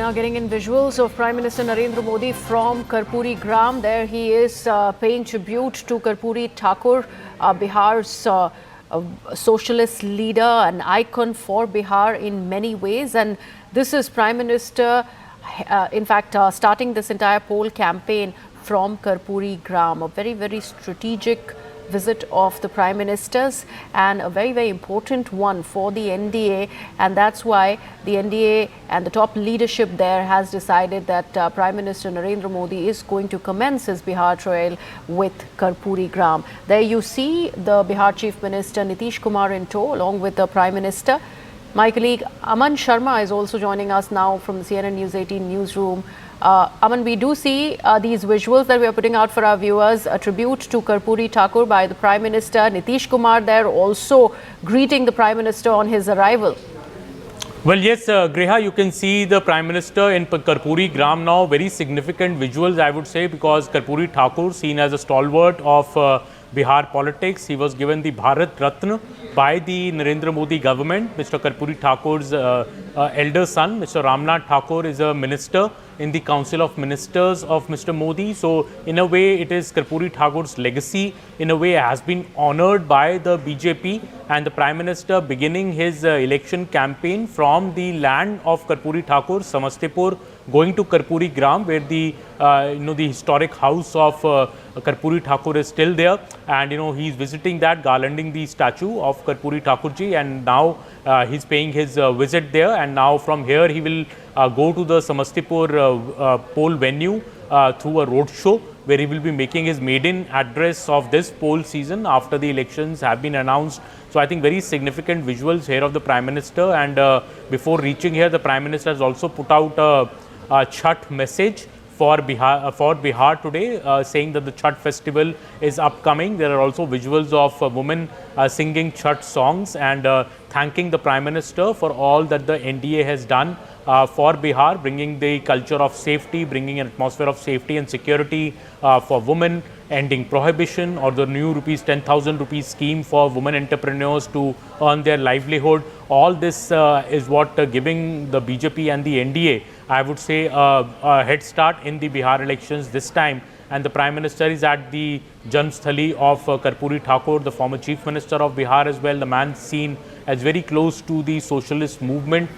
now getting in visuals of Prime Minister Narendra Modi from Karpoori Gram. There he is paying tribute to Karpoori Thakur, Bihar's socialist leader, an icon for Bihar in many ways. And this is Prime Minister, in fact, starting this entire poll campaign from Karpoori Gram. A very, very strategic visit of the Prime Minister's and a very, very important one for the NDA, and that's why the NDA and the top leadership there has decided that Prime Minister Narendra Modi is going to commence his Bihar trail with Karpoori Gram. There you see the Bihar Chief Minister Nitish Kumar in tow along with the Prime Minister. My colleague Aman Sharma is also joining us now from the CNN News 18 newsroom. Aman, we do see these visuals that we are putting out for our viewers, a tribute to Karpoori Thakur by the Prime Minister. Nitish Kumar there also greeting the Prime Minister on his arrival. Well, yes, Griha, you can see the Prime Minister in Karpoori Gram now. Very significant visuals, I would say, because Karpoori Thakur, seen as a stalwart of Bihar politics, he was given the Bharat Ratna by the Narendra Modi government. Mr. Karpoori Thakur's elder son, Mr. Ramnath Thakur, is a minister in the Council of Ministers of Mr. Modi. So, in a way, it is Karpoori Thakur's legacy, in a way, has been honored by the BJP, and the Prime Minister beginning his election campaign from the land of Karpoori Thakur, Samastipur, going to Karpoori Gram, where the the historic house of Karpoori Thakur is still there, and he's visiting that, garlanding the statue of Karpoori Thakurji, and now he's paying his visit there, and now from here he will go to the Samastipur poll venue through a road show, where he will be making his maiden address of this poll season after the elections have been announced. So I think very significant visuals here of the Prime Minister, and before reaching here, the Prime Minister has also put out a Chhath message for Bihar today, saying that the Chhath festival is upcoming. There are also visuals of women singing Chhath songs and thanking the Prime Minister for all that the NDA has done for Bihar, bringing the culture of safety, bringing an atmosphere of safety and security for women, ending prohibition, or the new rupees 10,000 rupees scheme for women entrepreneurs to earn their livelihood. All this is what giving the BJP and the NDA, I would say, a head start in the Bihar elections this time. And the Prime Minister is at the Janmsthali of Karpoori Thakur, the former Chief Minister of Bihar as well. The man seen as very close to the socialist movement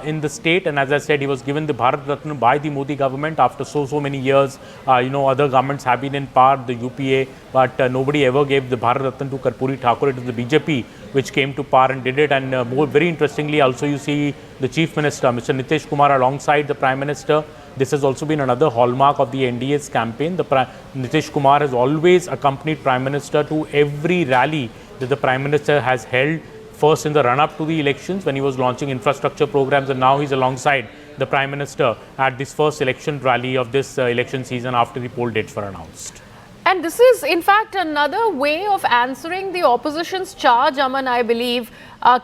in the state, and as I said, he was given the Bharat Ratna by the Modi government after so many years. Other governments have been in power, the UPA, but nobody ever gave the Bharat Ratna to Karpoori Thakur. It was the BJP which came to power and did it. And very interestingly, also you see the Chief Minister, Mr. Nitish Kumar, alongside the Prime Minister. This has also been another hallmark of the NDA's campaign. Nitish Kumar has always accompanied Prime Minister to every rally that the Prime Minister has held, first in the run-up to the elections when he was launching infrastructure programs, and now he's alongside the Prime Minister at this first election rally of this election season after the poll dates were announced. And this is, in fact, another way of answering the opposition's charge, Aman, I believe,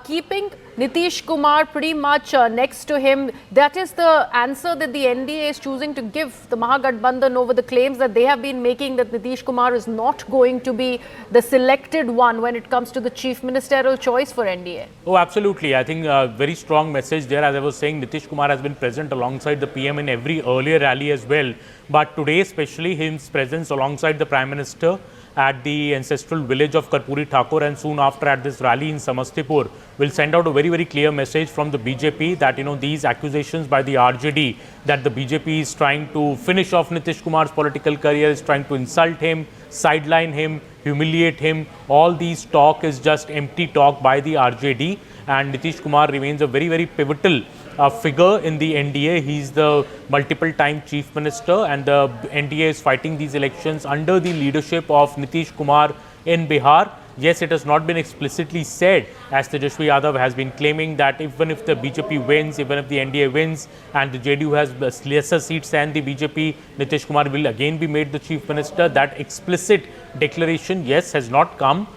keeping Nitish Kumar pretty much next to him. That is the answer that the NDA is choosing to give the Mahagathbandhan over the claims that they have been making that Nitish Kumar is not going to be the selected one when it comes to the chief ministerial choice for NDA. Oh, absolutely. I think a very strong message there. As I was saying, Nitish Kumar has been present alongside the PM in every earlier rally as well. But today, especially his presence alongside the Prime Minister at the ancestral village of Karpoori Thakur, and soon after at this rally in Samastipur, will send out a very, very clear message from the BJP that, these accusations by the RJD that the BJP is trying to finish off Nitish Kumar's political career, is trying to insult him, sideline him, humiliate him. All these talk is just empty talk by the RJD, and Nitish Kumar remains a very, very pivotal figure in the NDA. He's the multiple time Chief Minister, and the NDA is fighting these elections under the leadership of Nitish Kumar in Bihar. Yes, it has not been explicitly said, as Tejashwi Yadav has been claiming, that even if the BJP wins, even if the NDA wins and the JDU has lesser seats than the BJP, Nitish Kumar will again be made the Chief Minister. That explicit declaration, yes, has not come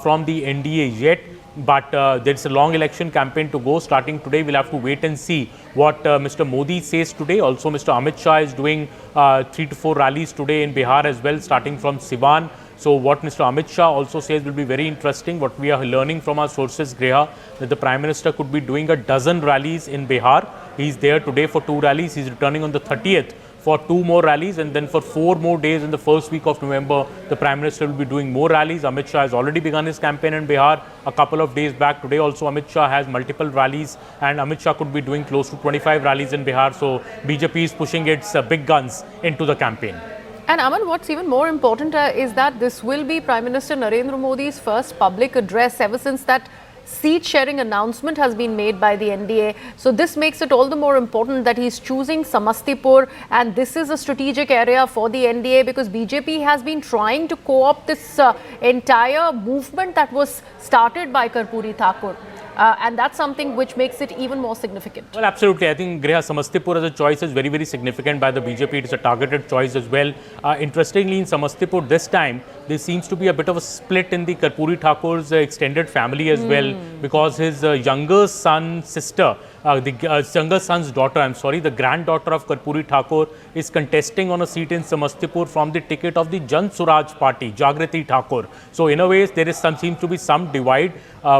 from the NDA yet. But there's a long election campaign to go starting today. We'll have to wait and see what Mr. Modi says today. Also, Mr. Amit Shah is doing 3 to 4 rallies today in Bihar as well, starting from Siwan. So what Mr. Amit Shah also says will be very interesting. What we are learning from our sources, Griha, that the Prime Minister could be doing a dozen rallies in Bihar. He's there today for 2 rallies. He's returning on the 30th for 2 more rallies, and then for 4 more days in the first week of November, the Prime Minister will be doing more rallies. Amit Shah has already begun his campaign in Bihar a couple of days back. Today also Amit Shah has multiple rallies, and Amit Shah could be doing close to 25 rallies in Bihar. So BJP is pushing its big guns into the campaign. And Aman, what's even more important is that this will be Prime Minister Narendra Modi's first public address ever since that seat sharing announcement has been made by the NDA. So this makes it all the more important that he's choosing Samastipur, and this is a strategic area for the NDA because BJP has been trying to co-opt this entire movement that was started by Karpoori Thakur. And that's something which makes it even more significant. Well, absolutely. I think Griha, Samastipur as a choice is very, very significant by the BJP. It is a targeted choice as well. Interestingly, in Samastipur this time, there seems to be a bit of a split in the Karpoori Thakur's extended family as well, because his younger son's daughter, the granddaughter of Karpoori Thakur, is contesting on a seat in Samastipur from the ticket of the Jan Suraj party, Jagriti Thakur. So in a way, there is seems to be some divide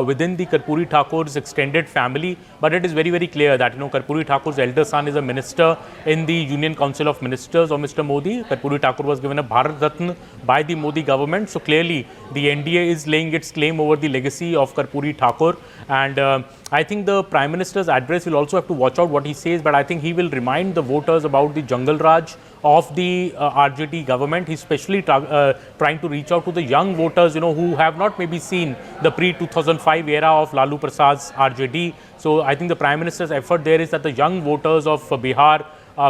within the Karpoori Thakur's extended family, but it is very, very clear that Karpoori Thakur's elder son is a minister in the Union Council of Ministers of Mr. Modi. Karpoori Thakur was given a Bharat Ratna by the Modi government. So clearly, the NDA is laying its claim over the legacy of Karpoori Thakur, and I think the Prime Minister's address will also have to watch out what he says, but I think he will remind the voters about the jungle raj of the RJD government. He's especially trying to reach out to the young voters, who have not maybe seen the pre-2005 era of Lalu Prasad's RJD. So I think the Prime Minister's effort there is that the young voters of Bihar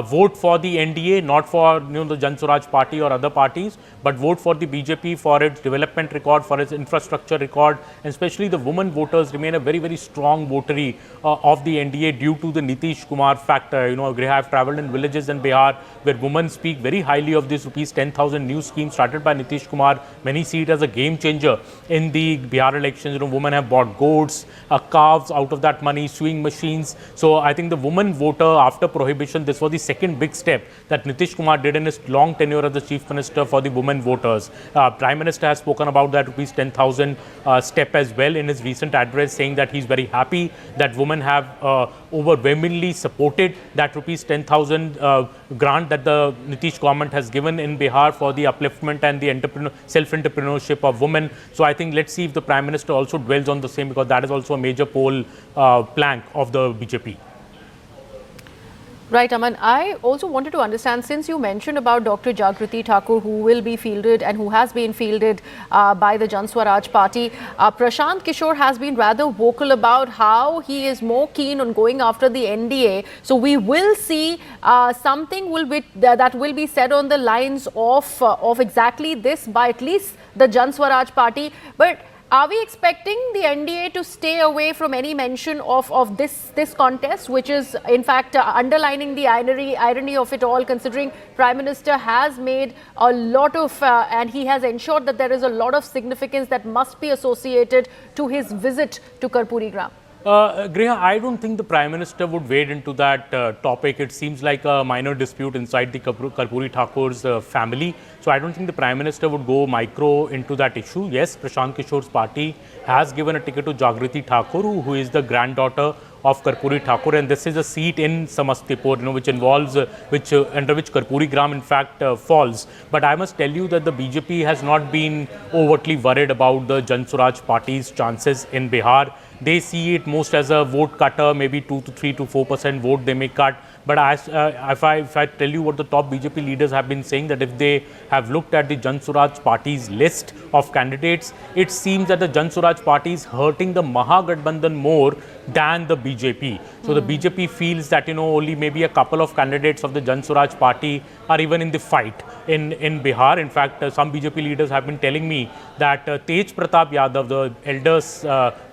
vote for the NDA, not for the Jan Suraj party or other parties, but vote for the BJP for its development record, for its infrastructure record, and especially the women voters remain a very, very strong votary of the NDA due to the Nitish Kumar factor. I have travelled in villages in Bihar where women speak very highly of this rupees 10,000 new scheme started by Nitish Kumar. Many see it as a game changer in the Bihar elections. Women have bought goats, calves out of that money, sewing machines. So I think the woman voter after prohibition, this was the second big step that Nitish Kumar did in his long tenure as the Chief Minister for the women voters. Prime Minister has spoken about that rupees 10,000 step as well in his recent address, saying that he's very happy that women have overwhelmingly supported that rupees 10,000 grant that the Nitish government has given in Bihar for the upliftment and the self-entrepreneurship of women. So I think let's see if the Prime Minister also dwells on the same, because that is also a major poll plank of the BJP. Right, Aman. I also wanted to understand, since you mentioned about Dr. Jagriti Thakur, who will be fielded and who has been fielded by the Jan Swaraj party, Prashant Kishore has been rather vocal about how he is more keen on going after the NDA. So we will see something that will be said on the lines of exactly this by at least the Jan Swaraj party. But are we expecting the NDA to stay away from any mention of this contest, which is in fact underlining the irony of it all, considering Prime Minister has made a lot of and he has ensured that there is a lot of significance that must be associated to his visit to Karpoori Gram? Griha, I don't think the Prime Minister would wade into that topic. It seems like a minor dispute inside the Karpoori Thakur's family. So I don't think the Prime Minister would go micro into that issue. Yes, Prashant Kishore's party has given a ticket to Jagriti Thakur, who is the granddaughter of Karpoori Thakur, and this is a seat in Samastipur, which involves, under which Karpoori Gram in fact falls. But I must tell you that the BJP has not been overtly worried about the Jan Suraj party's chances in Bihar. They see it most as a vote cutter, maybe 2 to 3 to 4% vote they may cut. But if I tell you what the top BJP leaders have been saying, that if they have looked at the Jan Suraj party's list of candidates, it seems that the Jan Suraj party is hurting the Mahagathbandhan more than the BJP. So the BJP feels that only maybe a couple of candidates of the Jan Suraj party are even in the fight in Bihar. In fact, some BJP leaders have been telling me that Tej Pratap Yadav, the eldest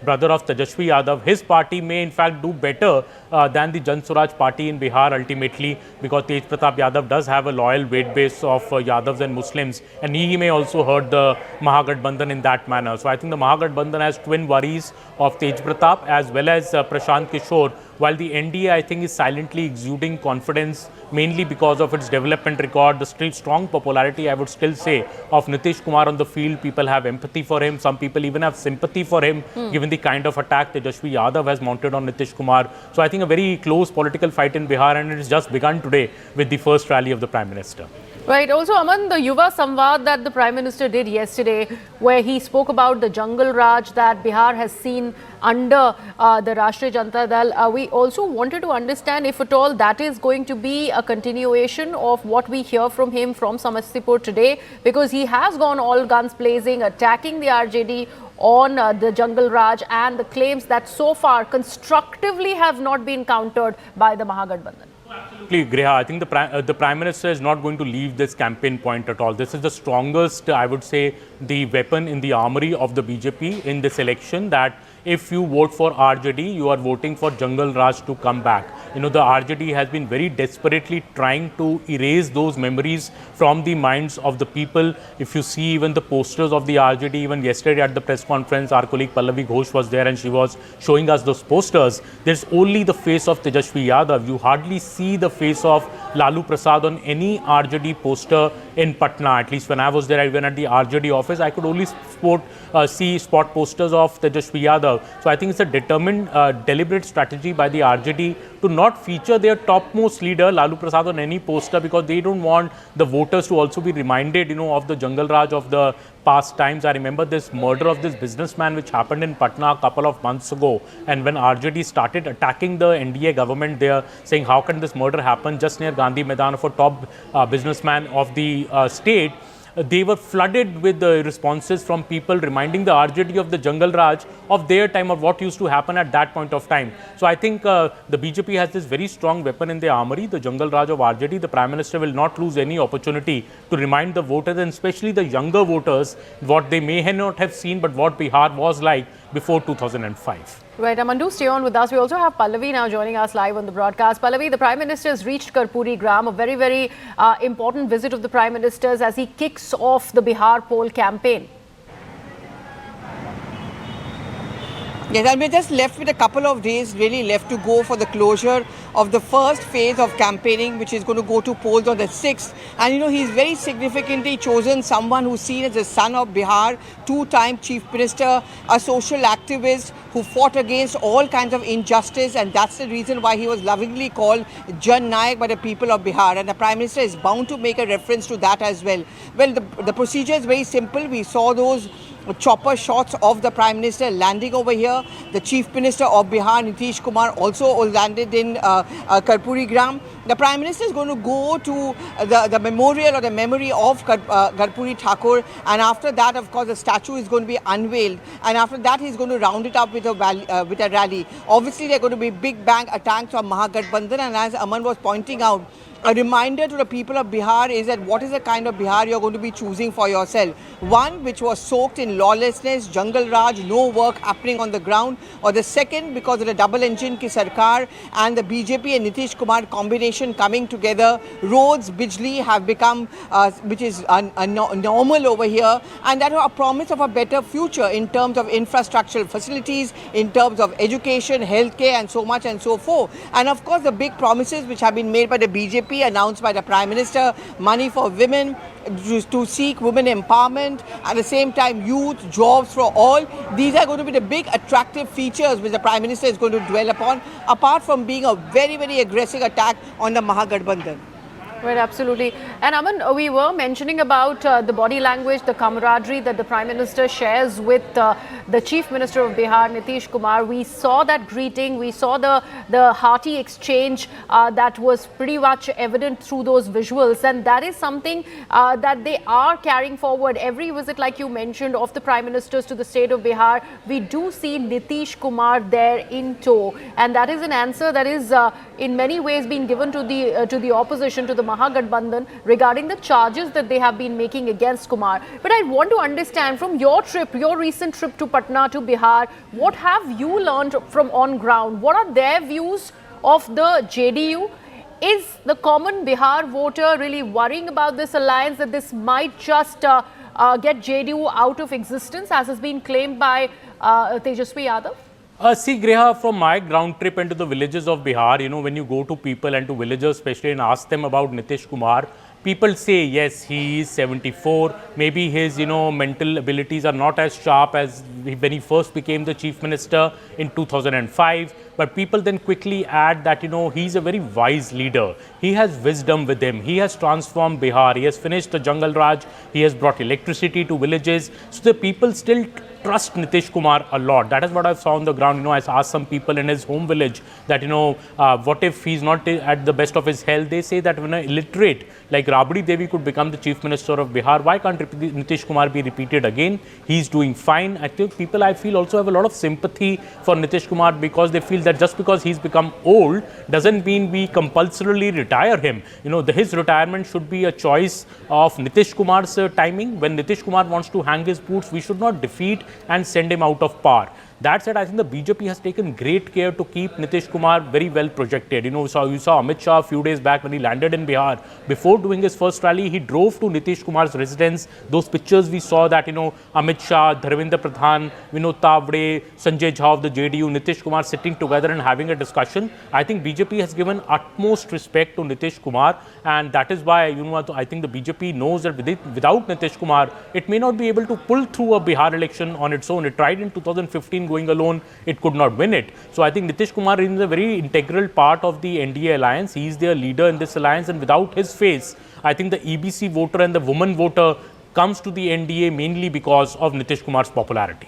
brother of Tejashwi Yadav, his party may in fact do better than the Jan Suraj party in Bihar ultimately, because Tej Pratap Yadav does have a loyal weight base of Yadavs and Muslims, and he may also hurt the Mahagathbandhan in that manner. So I think the Mahagathbandhan has twin worries of Tej Pratap as well as Prashant Kishore, while the NDA, I think, is silently exuding confidence, mainly because of its development record, the still strong popularity, I would still say, of Nitish Kumar on the field. People have empathy for him. Some people even have sympathy for him, given the kind of attack Tejashwi Yadav has mounted on Nitish Kumar. So I think a very close political fight in Bihar, and it has just begun today with the first rally of the Prime Minister. Right. Also, Aman, the Yuva Samvad that the Prime Minister did yesterday, where he spoke about the jungle Raj that Bihar has seen under the Rashtriya Janata Dal. We also wanted to understand if at all that is going to be a continuation of what we hear from him from Samastipur today, because he has gone all guns blazing, attacking the RJD on the jungle Raj and the claims that so far constructively have not been countered by the Mahagathbandhan. Absolutely, Griha. I think the Prime Minister is not going to leave this campaign point at all. This is the strongest, I would say, the weapon in the armory of the BJP in this election, that if you vote for RJD, you are voting for Jungle Raj to come back. You know, the RJD has been very desperately trying to erase those memories from the minds of the people. If you see even the posters of the RJD, even yesterday at the press conference, our colleague Pallavi Ghosh was there and she was showing us those posters. There's only the face of Tejashwi Yadav. You hardly see the face of Lalu Prasad on any RJD poster in Patna. At least when I was there, even at the RJD office, I could only see spot posters of Tejashwi Yadav. So I think it's a determined, deliberate strategy by the RJD to not feature their topmost leader, Lalu Prasad, on any poster, because they don't want the voters to also be reminded, you know, of the Jungle Raj of the past times. I remember this murder of this businessman which happened in Patna a couple of months ago. And when RJD started attacking the NDA government there, saying how can this murder happen just near Gandhi Maidan of a top businessman of the state, they were flooded with the responses from people reminding the RJD of the Jungle Raj of their time, of what used to happen at that point of time. So I think the BJP has this very strong weapon in their armory, the Jungle Raj of RJD. The Prime Minister will not lose any opportunity to remind the voters, and especially the younger voters, what they may not have seen, but what Bihar was like before 2005. Right, Aman, do stay on with us. We also have Pallavi now joining us live on the broadcast. Pallavi, the Prime Minister has reached Karpoori Gram, a very, very important visit of the Prime Minister's as he kicks off the Bihar poll campaign. Yes, and we're just left with a couple of days really left to go for the closure of the first phase of campaigning, which is going to go to polls on the 6th. And you know, he's very significantly chosen someone who's seen as the son of Bihar, two-time Chief Minister, a social activist who fought against all kinds of injustice, and that's the reason why he was lovingly called Jan Nayak by the people of Bihar. And the Prime Minister is bound to make a reference to that as well. Well, the procedure is very simple. We saw those chopper shots of the Prime Minister landing over here. The Chief Minister of Bihar, Nitish Kumar, also landed in Karpoori Gram. The Prime Minister is going to go to the memorial or the memory of Karpoori Thakur, and after that, of course, the statue is going to be unveiled, and after that he's going to round it up with a rally. Obviously, there are going to be big bang attacks on Mahagathbandhan, and as Aman was pointing out, a reminder to the people of Bihar is that what is the kind of Bihar you're going to be choosing for yourself. One which was soaked in lawlessness, Jungle Raj, no work happening on the ground, or the second because of the double engine ki sarkar and the BJP and Nitish Kumar combination coming together. Roads, Bijli have become, which is normal over here, and that are a promise of a better future in terms of infrastructural facilities, in terms of education, healthcare, and so much and so forth. And of course, the big promises which have been made by the BJP, announced by the Prime Minister, money for women, to seek women empowerment, at the same time youth, jobs for all. These are going to be the big attractive features which the Prime Minister is going to dwell upon, apart from being a very, very aggressive attack on the Mahagathbandhan. Right, absolutely. And Aman, we were mentioning about the body language, the camaraderie that the Prime Minister shares with the Chief Minister of Bihar, Nitish Kumar. We saw that greeting, we saw the hearty exchange that was pretty much evident through those visuals, and that is something that they are carrying forward. Every visit, like you mentioned, of the Prime Ministers to the state of Bihar, we do see Nitish Kumar there in tow, and that is an answer that is in many ways being given to the opposition, to the Mahagathbandhan, regarding the charges that they have been making against Kumar. But I want to understand from your trip, your recent trip to Patna, to Bihar, what have you learned from on ground? What are their views of the JDU? Is the common Bihar voter really worrying about this alliance, that this might just get JDU out of existence, as has been claimed by Tejashwi Yadav? See, Griha, from my ground trip into the villages of Bihar, when you go to people and to villagers especially and ask them about Nitish Kumar, people say, yes, he is 74. Maybe his, mental abilities are not as sharp as when he first became the chief minister in 2005. But people then quickly add that, he's a very wise leader. He has wisdom with him. He has transformed Bihar. He has finished the Jungle Raj. He has brought electricity to villages. So the people still trust Nitish Kumar a lot. That is what I saw on the ground. I asked some people in his home village that, what if he's not at the best of his health? They say that when an illiterate like Rabdi Devi could become the chief minister of Bihar, why can't Nitish Kumar be repeated again? He's doing fine. I think people, I feel, also have a lot of sympathy for Nitish Kumar because they feel that just because he's become old doesn't mean we compulsorily retire him. His retirement should be a choice of Nitish Kumar's timing. When Nitish Kumar wants to hang his boots, we should not defeat and send him out of power. That said, I think the BJP has taken great care to keep Nitish Kumar very well projected. You saw Amit Shah a few days back when he landed in Bihar. Before doing his first rally, he drove to Nitish Kumar's residence. Those pictures we saw that, Amit Shah, Dharmendra Pradhan, Vinod Tavade, Sanjay Jha of the JDU, Nitish Kumar sitting together and having a discussion. I think BJP has given utmost respect to Nitish Kumar, and that is why, I think the BJP knows that without Nitish Kumar, it may not be able to pull through a Bihar election on its own. It tried in 2015 going alone, it could not win it. So I think Nitish Kumar is a very integral part of the NDA alliance. He is their leader in this alliance, and without his face, I think the EBC voter and the woman voter comes to the NDA mainly because of Nitish Kumar's popularity.